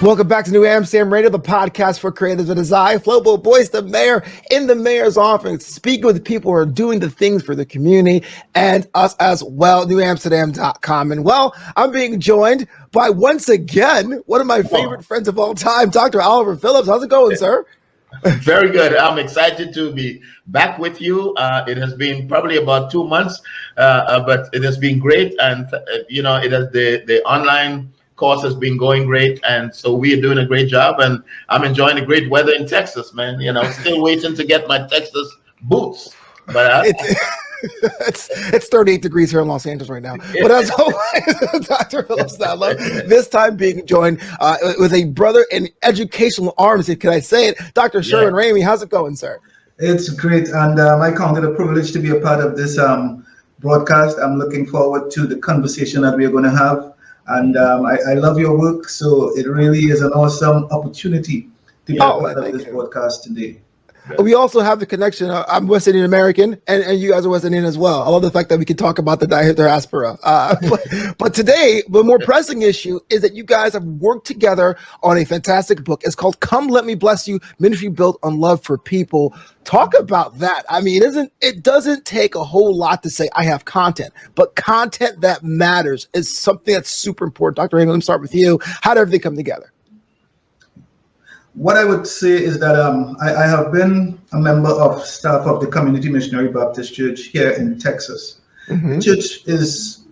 Welcome back to New Amsterdam Radio, the podcast for creatives with a desire. Flobo Boyce, the mayor in the mayor's office, speaking with people who are doing the things for the community and us as well, newamsterdam.com. And well, I'm being joined by, once again, one of my favorite friends of all time, Dr. Oliver Phillips. How's it going, sir? Very good. I'm excited to be back with you. It has been probably about 2 months, but it has been great. And, it has the online course has been going great, and so we are doing a great job, and I'm enjoying the great weather in Texas, man. Still waiting to get my Texas boots, but it's 38 degrees here in Los Angeles right now. But as always, Dr. Phillips Nadler, this time being joined with a brother in educational arms, can I say it, Dr. Sherwin Ramey. How's it going, sir? It's great, and I count it a privilege to be a part of this broadcast. I'm looking forward to the conversation that we are going to have. And I love your work, so it really is an awesome opportunity to be a part of this broadcast today. We also have the connection. I'm West Indian American, and you guys are West Indian as well. I love the fact that we can talk about the diaspora. But today, the more pressing issue is that you guys have worked together on a fantastic book. It's called "Come Let Me Bless You: Ministry Built on Love for People." Talk about that. I mean, it doesn't take a whole lot to say I have content, but content that matters is something that's super important. Dr. Ramey, let me start with you. How did everything come together? What I would say is that I have been a member of staff of the Community Missionary Baptist Church here in Texas. Mm-hmm. The church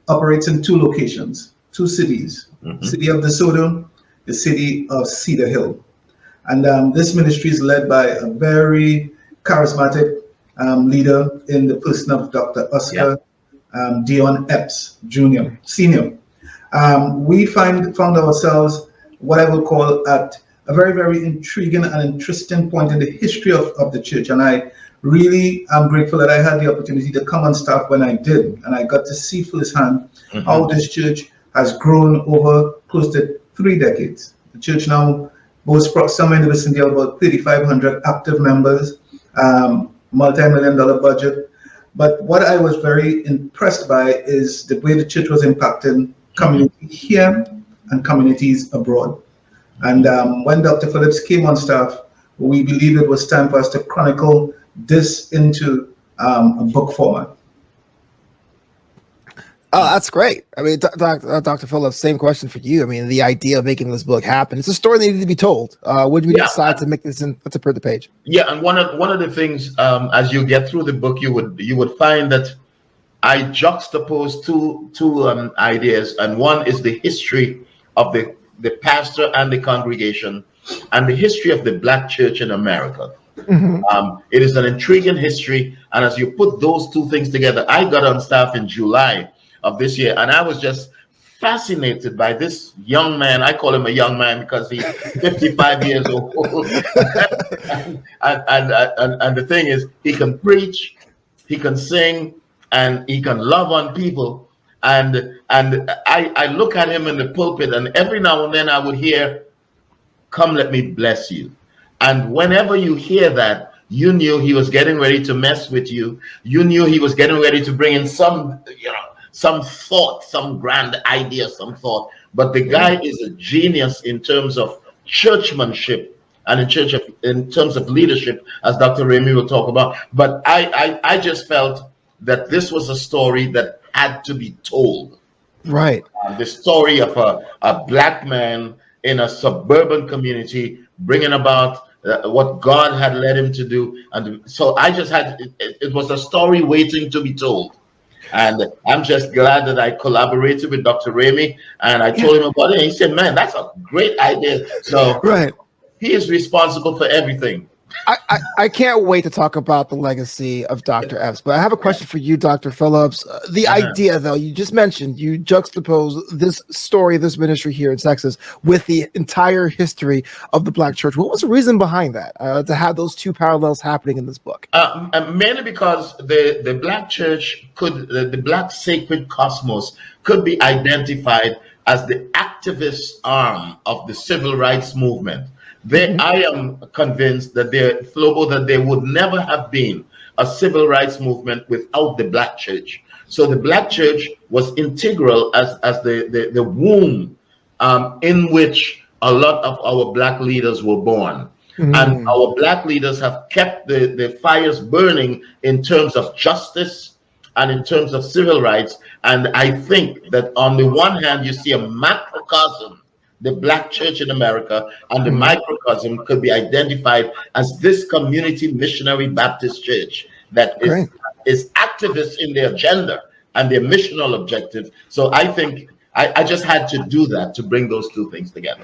operates in two locations, two cities, City of DeSoto, the city of Cedar Hill. And this ministry is led by a very charismatic leader in the person of Dr. Oscar Dion Epps, Jr., Senior. We found ourselves what I would call at a very, very intriguing and interesting point in the history of the church. And I really am grateful that I had the opportunity to come on staff when I did. And I got to see firsthand how this church has grown over close to 3 decades. The church now boasts somewhere in the vicinity of about 3,500 active members, multi-million-dollar budget. But what I was very impressed by is the way the church was impacting community here and communities abroad. And when Dr. Phillips came on staff, we believed it was time for us to chronicle this into a book format. Oh, that's great. I mean, Dr. Phillips, same question for you. I mean, the idea of making this book happen, it's a story that needed to be told. When did we decide to make this to print the page? Yeah, and one of the things as you get through the book, you would find that I juxtapose two ideas, and one is the history of the pastor and the congregation, and the history of the Black church in America. It is an intriguing history, and as you put those two things together, I got on staff in July of this year, and I was just fascinated by this young man. I call him a young man because he's 55 years old. and the thing is, he can preach, he can sing, and he can love on people. And I look at him in the pulpit, and every now and then I would hear, "Come, let me bless you." And whenever you hear that, you knew he was getting ready to mess with you. You knew he was getting ready to bring in some thought, some grand idea, some thought. But the guy is a genius in terms of churchmanship and in terms of leadership, as Dr. Ramey will talk about. But I just felt that this was a story that had to be told. Right. The story of a Black man in a suburban community bringing about what God had led him to do. And so I just it was a story waiting to be told. And I'm just glad that I collaborated with Dr. Ramey, and I told him about it, and he said, "Man, that's a great idea." So he is responsible for everything. I can't wait to talk about the legacy of Dr. Epps, but I have a question for you, Dr. Phillips. The idea, though, you just mentioned, you juxtapose this story, this ministry here in Texas, with the entire history of the Black church. What was the reason behind that, to have those two parallels happening in this book? Mainly because the Black church the Black sacred cosmos could be identified as the activist arm of the civil rights movement. I am convinced that there would never have been a civil rights movement without the Black church. So the Black church was integral as the womb in which a lot of our black leaders were born. And our black leaders have kept the fires burning in terms of justice and in terms of civil rights. And I think that on the one hand, you see a macrocosm, the black church in America, and the microcosm could be identified as this community missionary Baptist church that is activist in their agenda and their missional objective. So I think I just had to do that to bring those two things together.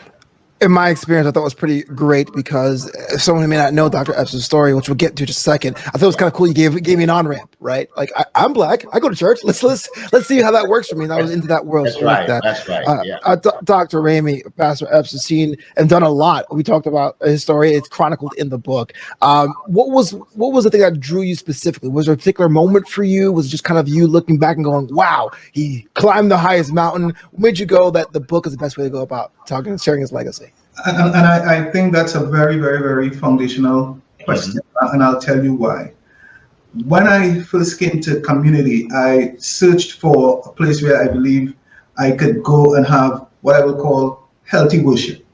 In my experience, I thought it was pretty great because someone who may not know Dr. Epps' story, which we'll get to in just a second, I thought it was kind of cool. You gave me an on-ramp, right? Like I'm black, I go to church. Let's see how that works for me. And I was into that world. That's so right. Like that. That's right. Yeah. Dr. Ramey, Pastor Epps has seen and done a lot. We talked about his story. It's chronicled in the book. What was the thing that drew you specifically? Was there a particular moment for you? Was it just kind of you looking back and going, "Wow, he climbed the highest mountain"? What made you go that the book is the best way to go about talking and sharing his legacy? And I think that's a very, very, very foundational question, and I'll tell you why. When I first came to community, I searched for a place where I believe I could go and have what I would call healthy worship.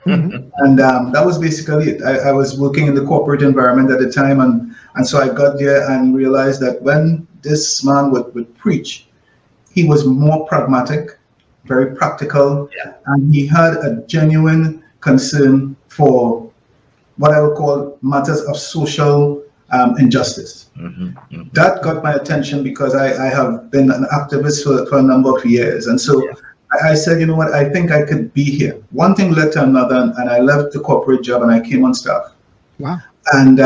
And that was basically it. I was working in the corporate environment at the time, and so I got there and realized that when this man would preach, he was more pragmatic, very practical, and he had a genuine concern for what I would call matters of social injustice. That got my attention because I have been an activist for a number of years. And so I said, you know what, I think I could be here. One thing led to another, and I left the corporate job and I came on staff. Wow. And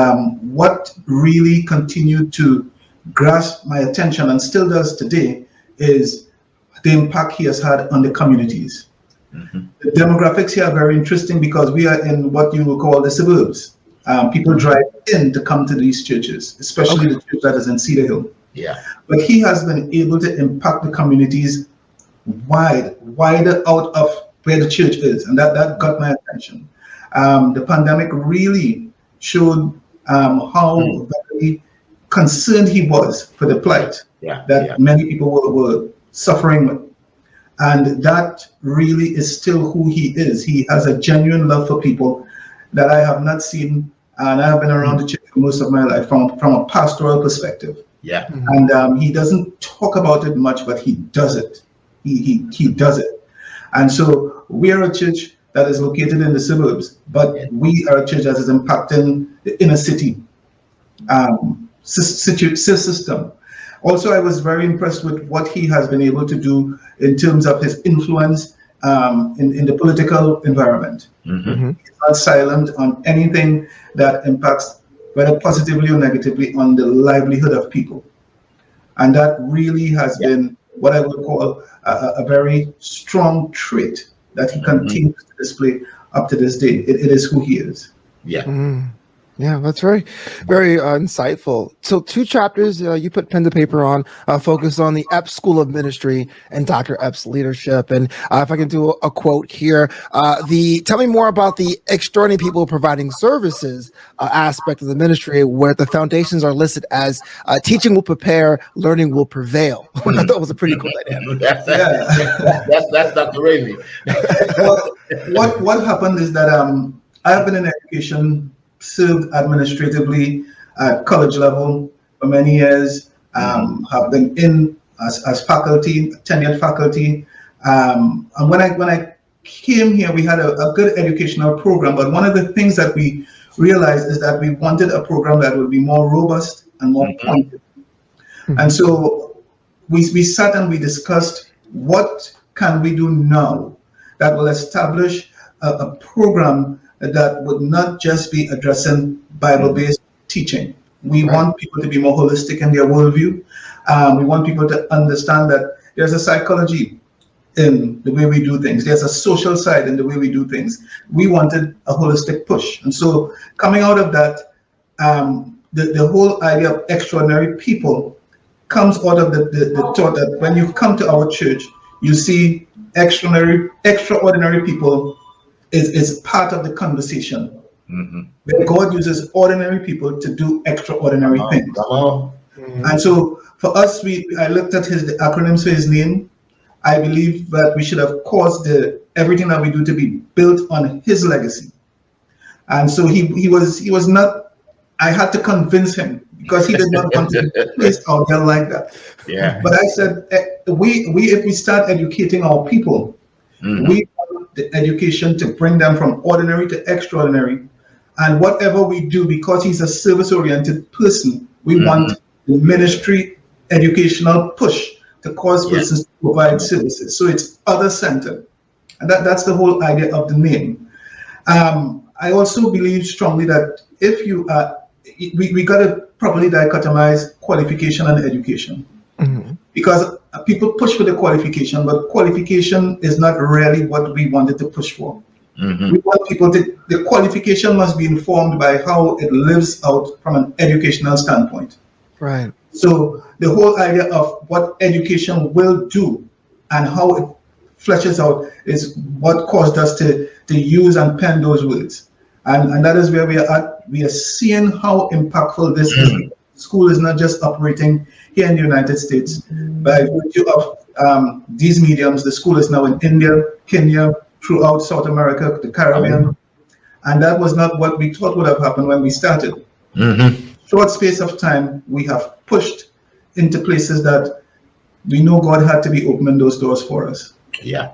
what really continued to grasp my attention and still does today is the impact he has had on the communities. The demographics here are very interesting because we are in what you will call the suburbs. People drive in to come to these churches, especially the church that is in Cedar Hill. But he has been able to impact the communities wider out of where the church is, and that got my attention. The pandemic really showed how very concerned he was for the plight that many people were suffering with. And that really is still who he is. He has a genuine love for people that I have not seen, and I have been around the church for most of my life from a pastoral perspective. And he doesn't talk about it much, but he does it. He does it. And so we are a church that is located in the suburbs, but we are a church that is impacting the inner city system. Also, I was very impressed with what he has been able to do in terms of his influence in the political environment. He's not silent on anything that impacts, whether positively or negatively, on the livelihood of people. And that really has been what I would call a very strong trait that he continues to display up to this day. It is who he is. Yeah, that's very, very insightful. So 2 chapters you put pen to paper on, focus on the Epps School of Ministry and Dr. Epps' leadership. And if I can do a quote here, tell me more about the extraordinary people providing services aspect of the ministry, where the foundations are listed as teaching will prepare, learning will prevail. I thought was a pretty cool idea. That's Dr. Ramey. Well, what happened is that I have been in education, served administratively at college level for many years, have been in as faculty, tenured faculty. And when I came here, we had a good educational program, but one of the things that we realized is that we wanted a program that would be more robust and more pointed. And so we sat and we discussed, what can we do now that will establish a program that would not just be addressing Bible-based teaching. We want people to be more holistic in their worldview. We want people to understand that there's a psychology in the way we do things. There's a social side in the way we do things. We wanted a holistic push. And so coming out of that, the whole idea of extraordinary people comes out of the thought that when you come to our church, you see extraordinary people is part of the conversation. Where God uses ordinary people to do extraordinary things. And so for us, I looked at the acronyms for his name, I believe that we should have caused everything that we do to be built on his legacy. And so he was not, I had to convince him because he did not want to be placed out there like that. Yeah. But I said, if we start educating our people, we want the education to bring them from ordinary to extraordinary. And whatever we do, because he's a service-oriented person, we want the ministry educational push to cause persons to provide services. So it's other-centered. And that's the whole idea of the name. I also believe strongly that if you we got to properly dichotomize qualification and education. Because people push for the qualification, but qualification is not really what we wanted to push for. We want people to, the qualification must be informed by how it lives out from an educational standpoint. Right. So the whole idea of what education will do and how it fleshes out is what caused us to use and pen those words. And that is where we are at. We are seeing how impactful this is. School is not just operating here in the United States. By virtue of these mediums, the school is now in India, Kenya, throughout South America, the Caribbean. And that was not what we thought would have happened when we started. Short space of time, we have pushed into places that we know God had to be opening those doors for us. Yeah.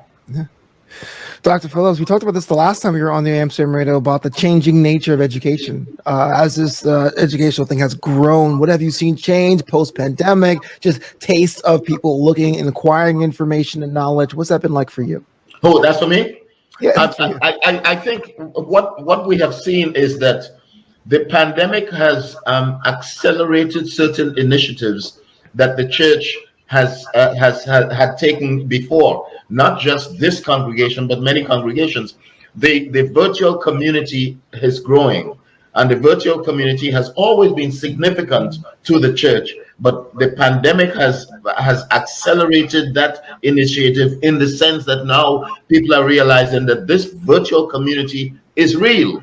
Dr. Phillips, we talked about this the last time we were on the Amsterdam Radio about the changing nature of education. As this educational thing has grown, what have you seen change post-pandemic? Just tastes of people looking and acquiring information and knowledge. What's that been like for you? Oh, that's for me? Yeah. I think what we have seen is that the pandemic has accelerated certain initiatives that the church had taken before. Not just this congregation, but many congregations. The virtual community is growing, and the virtual community has always been significant to the church, but the pandemic has accelerated that initiative in the sense that now people are realizing that this virtual community is real.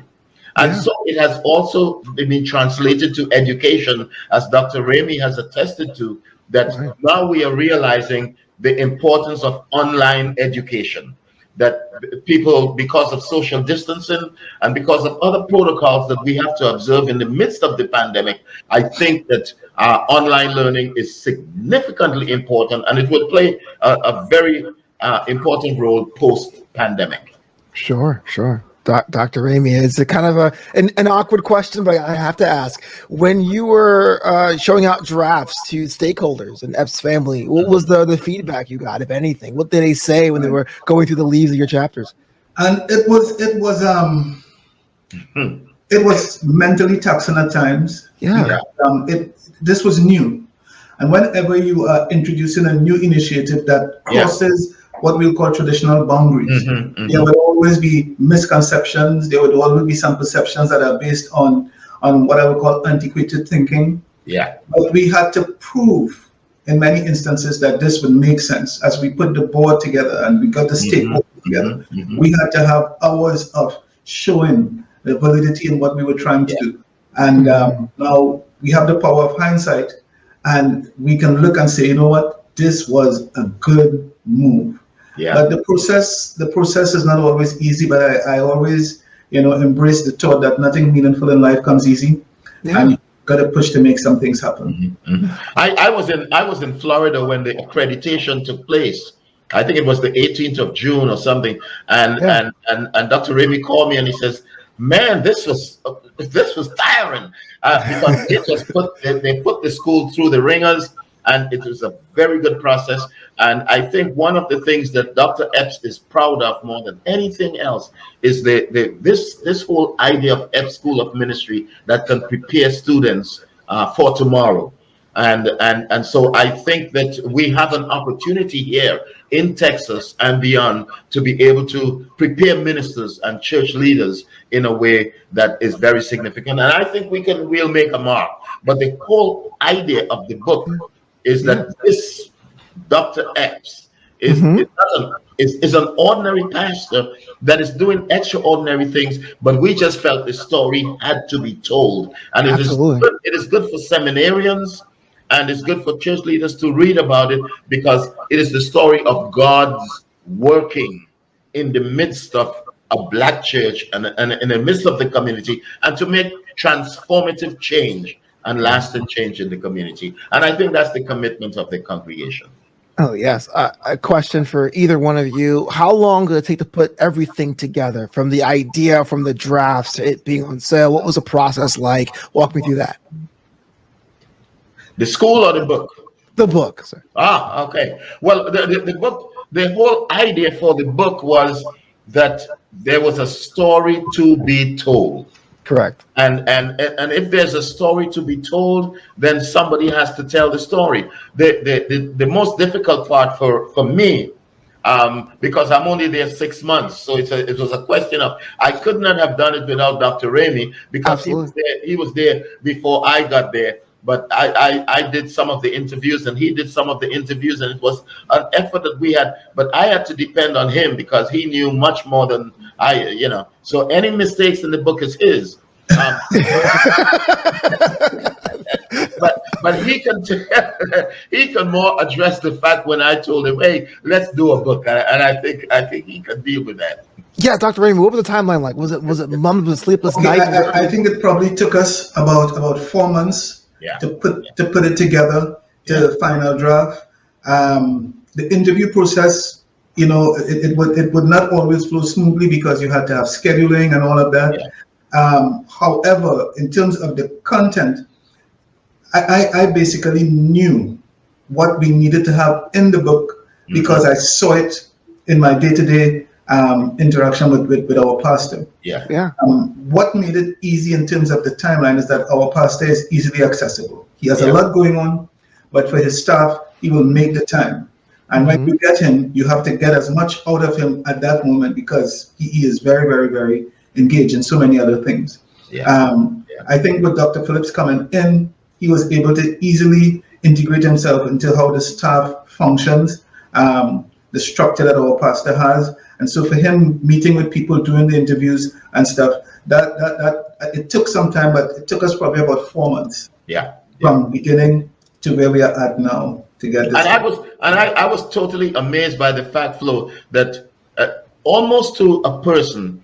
And so it has also been translated to education, as Dr. Ramey has attested to, that now we are realizing the importance of online education, that people, because of social distancing and because of other protocols that we have to observe in the midst of the pandemic, I think that online learning is significantly important, and it will play a very important role post-pandemic. Sure. Dr. Ramey, it's a kind of an awkward question, but I have to ask. When you were showing out drafts to stakeholders in Epps family, what was the feedback you got, if anything? What did they say when they were going through the leaves of your chapters? And it was mentally taxing at times. This was new, and whenever you are introducing a new initiative that crosses what we'll call traditional boundaries, there will always be misconceptions. There would always be some perceptions that are based on what I would call antiquated thinking. But we had to prove in many instances that this would make sense. As we put the board together and we got the stakeholders together, we had to have hours of showing the validity in what we were trying to do. And now we have the power of hindsight, and we can look and say, you know what, this was a good move. But the process is not always easy, but I always, embrace the thought that nothing meaningful in life comes easy, and you got to push to make some things happen. I was in Florida when the accreditation took place. I think it was the 18th of June or something, and Dr. Ramey called me and he says, "Man, this was tiring because they put the school through the ringers." And it was a very good process. And I think one of the things that Dr. Epps is proud of more than anything else is this whole idea of Epps School of Ministry that can prepare students for tomorrow. And so I think that we have an opportunity here in Texas and beyond to be able to prepare ministers and church leaders in a way that is very significant. And I think we'll make a mark. But the whole idea of the book is that this Dr. Epps is an ordinary pastor that is doing extraordinary things, but we just felt the story had to be told. And it is good for seminarians and it's good for church leaders to read about it, because it is the story of God's working in the midst of a black church and in the midst of the community, and to make transformative change and lasting change in the community. And I think that's the commitment of the congregation. Oh, yes. A question for either one of you. How long did it take to put everything together, from the idea, from the drafts to it being on sale? What was the process like? Walk me through that. The school or the book? The book, sir. Ah, okay. Well, the book, the whole idea for the book was that there was a story to be told. Correct. And if there's a story to be told, then somebody has to tell the story. The most difficult part for me, because I'm only there 6 months, so it was a question of, I could not have done it without Dr. Ramey, because he was there before I got there. But I did some of the interviews, and he did some of the interviews, and it was an effort that we had. But I had to depend on him, because he knew much more than I, So any mistakes in the book is his. But he can more address the fact when I told him, hey, let's do a book, and I think he can deal with that. Yeah, Dr. Ramey, what was the timeline like? Was it months of sleepless nights? I think it probably took us about 4 months. Yeah. To put it together, to find our draft. The interview process, it would not always flow smoothly, because you had to have scheduling and all of that. Yeah. However, in terms of the content, I basically knew what we needed to have in the book, because I saw it in my day-to-day interaction with our pastor. Yeah. What made it easy in terms of the timeline is that our pastor is easily accessible. He has a lot going on, but for his staff, he will make the time. And when you get him, you have to get as much out of him at that moment, because he is very, very, very engaged in so many other things. I think with Dr. Phillips coming in, he was able to easily integrate himself into how the staff functions, the structure that our pastor has. And so for him meeting with people, doing the interviews and stuff, that it took some time, but it took us probably about 4 months. From beginning to where we are at now to get this. And I was totally amazed by the fact, Flo, that almost to a person,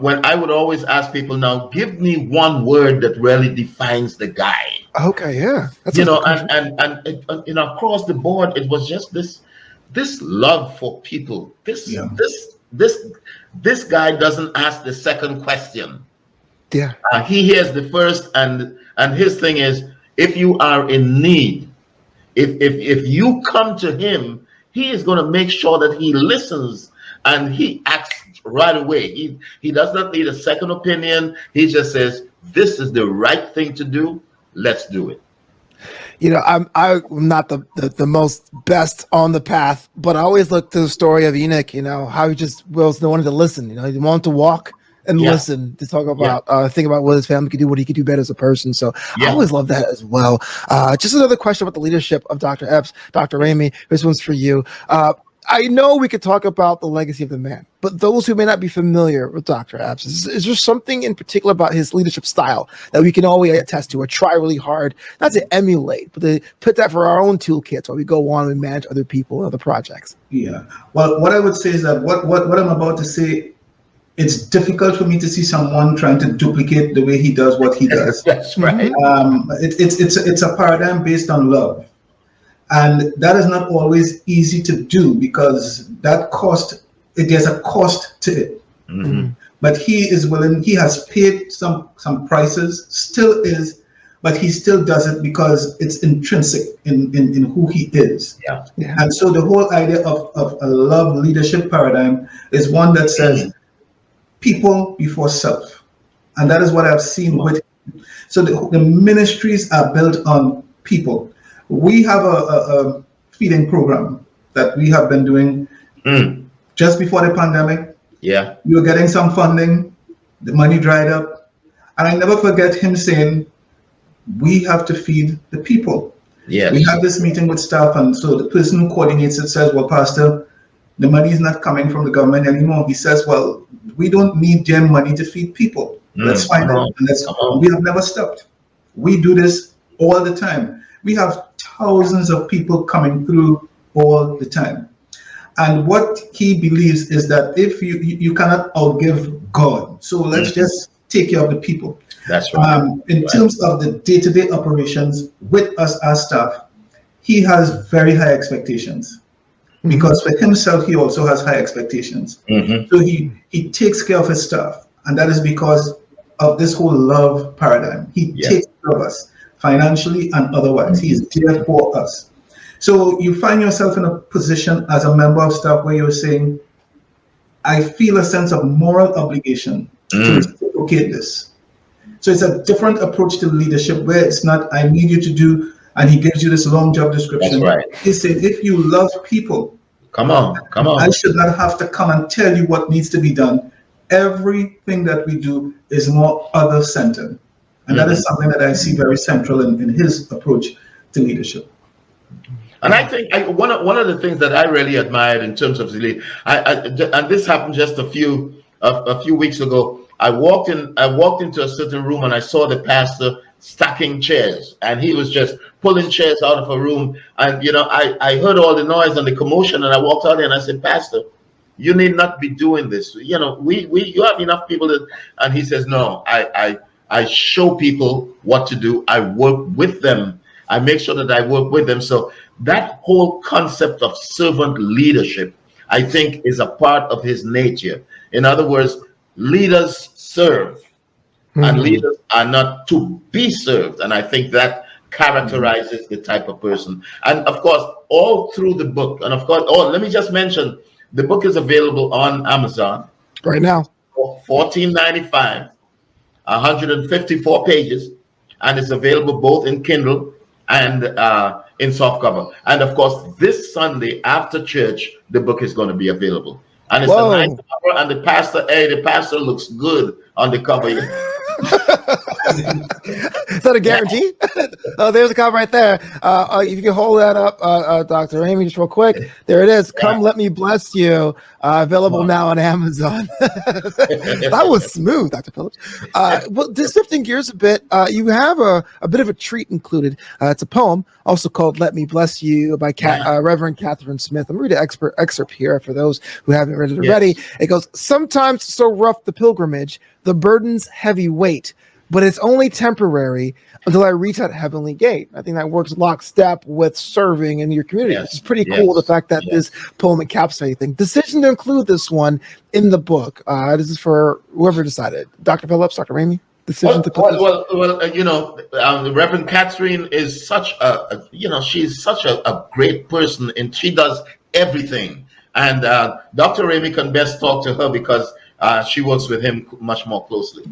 when I would always ask people, now give me one word that really defines the guy. Okay, yeah. That's and across the board, it was just this love for people. This guy doesn't ask the second question. Yeah. He hears the first, and his thing is, if you are in need, if you come to him, he is going to make sure that he listens and he acts right away. He does not need a second opinion. He just says, this is the right thing to do. Let's do it. I'm not the most best on the path, but I always look to the story of Enoch, how he just wanted to listen. He wanted to walk and listen, to talk about, think about what his family could do, what he could do better as a person. So I always love that as well. Just another question about the leadership of Dr. Epps. Dr. Ramey, this one's for you. I know we could talk about the legacy of the man, but those who may not be familiar with Dr. Epps, is there something in particular about his leadership style that we can always attest to or try really hard, not to emulate, but to put that for our own toolkits while we go on and manage other people and other projects? Yeah. Well, what I would say is that what I'm about to say, it's difficult for me to see someone trying to duplicate the way he does what he does. That's right. It's a paradigm based on love. And that is not always easy to do, because there's a cost to it. But he is willing, he has paid some prices, still is, but he still does it because it's intrinsic in who he is. And so the whole idea of a love leadership paradigm is one that says people before self. And that is what I've seen with him. So the ministries are built on people. We have a feeding program that we have been doing just before the pandemic. We were getting some funding, the money dried up. And I never forget him saying, we have to feed the people. We have this meeting with staff, and so the person who coordinates it says, well, Pastor, the money is not coming from the government anymore. He says, well, we don't need their money to feed people. Let's find out. We have never stopped. We do this all the time. We have thousands of people coming through all the time. And what he believes is that if you cannot outgive God, so let's just take care of the people. That's right. In terms of the day-to-day operations with us as staff, he has very high expectations. Because for himself, he also has high expectations. So he takes care of his staff. And that is because of this whole love paradigm. He takes care of us financially and otherwise. He is there for us. So you find yourself in a position as a member of staff where you're saying, I feel a sense of moral obligation to reciprocate this. So it's a different approach to leadership where it's not, I need you to do, and he gives you this long job description. That's right. He said, if you love people, come on. I should not have to come and tell you what needs to be done. Everything that we do is more other-centered. And that is something that I see very central in his approach to leadership. And I think one of the things that I really admired in terms of the lead, and this happened just a few weeks ago. I walked into a certain room and I saw the pastor stacking chairs, and he was just pulling chairs out of a room. And I heard all the noise and the commotion, and I walked out there and I said, Pastor, you need not be doing this. You have enough people that. And he says, no, I show people what to do. I work with them. I make sure that I work with them. So that whole concept of servant leadership, I think, is a part of his nature. In other words, leaders serve, and leaders are not to be served. And I think that characterizes the type of person. And of course, all through the book, and of course, let me just mention, the book is available on Amazon right now, $14.95, 154 pages, and it's available both in Kindle and in softcover. And of course, this Sunday after church, the book is going to be available. And it's a nice cover, and the pastor looks good on the cover. Is that a guarantee? Oh, there's a cover right there. If you can hold that up, Dr. Amy, just real quick. There it is. Come, Let Me Bless You. Available now on Amazon. That was smooth, Dr. Phillips. Well, just shifting gears a bit, you have a bit of a treat included. It's a poem, also called Let Me Bless You by Reverend Catherine Smith. I'm reading an excerpt here for those who haven't read it already. It goes, sometimes so rough the pilgrimage, the burden's heavy weight, but it's only temporary until I reach that heavenly gate. I think that works lockstep with serving in your community. It's pretty cool, the fact that this poem encapsulates everything. Decision to include this one in the book. This is for whoever decided. Dr. Phillips, Dr. Ramey? Decision to put the Reverend Catherine is such she's such a great person, and she does everything. And Dr. Ramey can best talk to her because she works with him much more closely.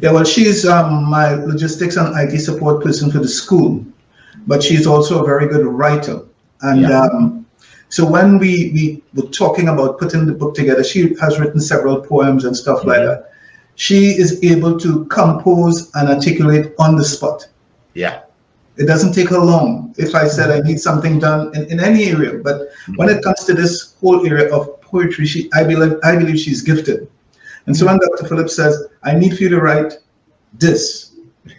Yeah, well, she's my logistics and IT support person for the school, but she's also a very good writer. And so when we were talking about putting the book together, she has written several poems and stuff like that. She is able to compose and articulate on the spot. Yeah. It doesn't take her long. If I said I need something done in any area, but when it comes to this whole area of poetry, I believe she's gifted. And so when Dr. Phillips says, I need for you to write this,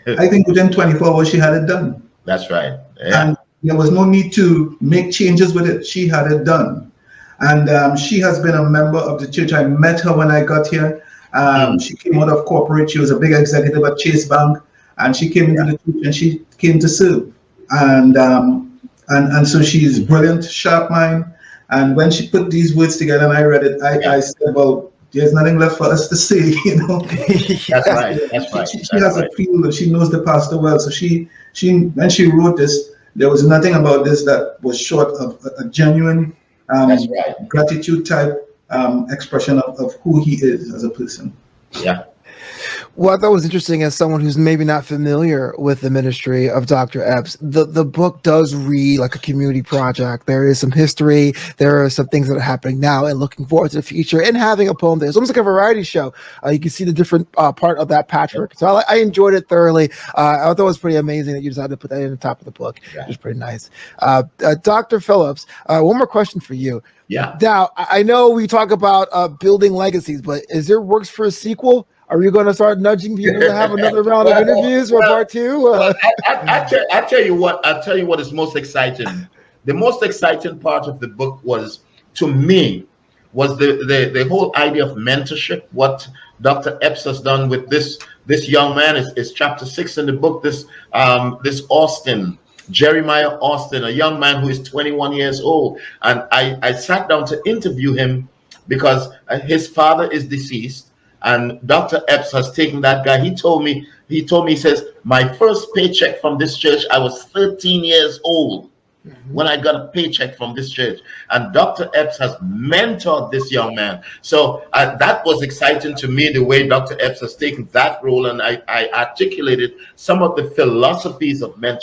I think within 24 hours she had it done. That's right. And there was no need to make changes with it. She had it done. And she has been a member of the church. I met her when I got here. She came out of corporate. She was a big executive at Chase Bank. And she came into the church and she came to serve. And so she is brilliant, sharp mind. And when she put these words together and I read it, I said, well, there's nothing left for us to say, That's right. That's right. She has a feel. She knows the pastor well. So she when she wrote this, there was nothing about this that was short of a genuine gratitude type expression of who he is as a person. Yeah. What I thought was interesting, as someone who's maybe not familiar with the ministry of Dr. Epps, the book does read like a community project. There is some history. There are some things that are happening now and looking forward to the future and having a poem there. It's almost like a variety show. You can see the different part of that patchwork. So I enjoyed it thoroughly. I thought it was pretty amazing that you decided to put that in the top of the book. It was pretty nice. Dr. Phillips, one more question for you. Yeah. Now, I know we talk about building legacies, but is there works for a sequel? Are we going to start nudging people to have another round of interviews for part two? I tell you what. I'll tell you what is most exciting. The most exciting part of the book was, to me, was the whole idea of mentorship. What Dr. Epps has done with this young man is chapter 6 in the book. This Austin, Jeremiah Austin, a young man who is 21 years old, and I sat down to interview him because his father is deceased. And Dr. Epps has taken that guy. He told me, he says, my first paycheck from this church, I was 13 years old when I got a paycheck from this church. And Dr. Epps has mentored this young man. So that was exciting to me, the way Dr. Epps has taken that role. And I articulated some of the philosophies of mentorship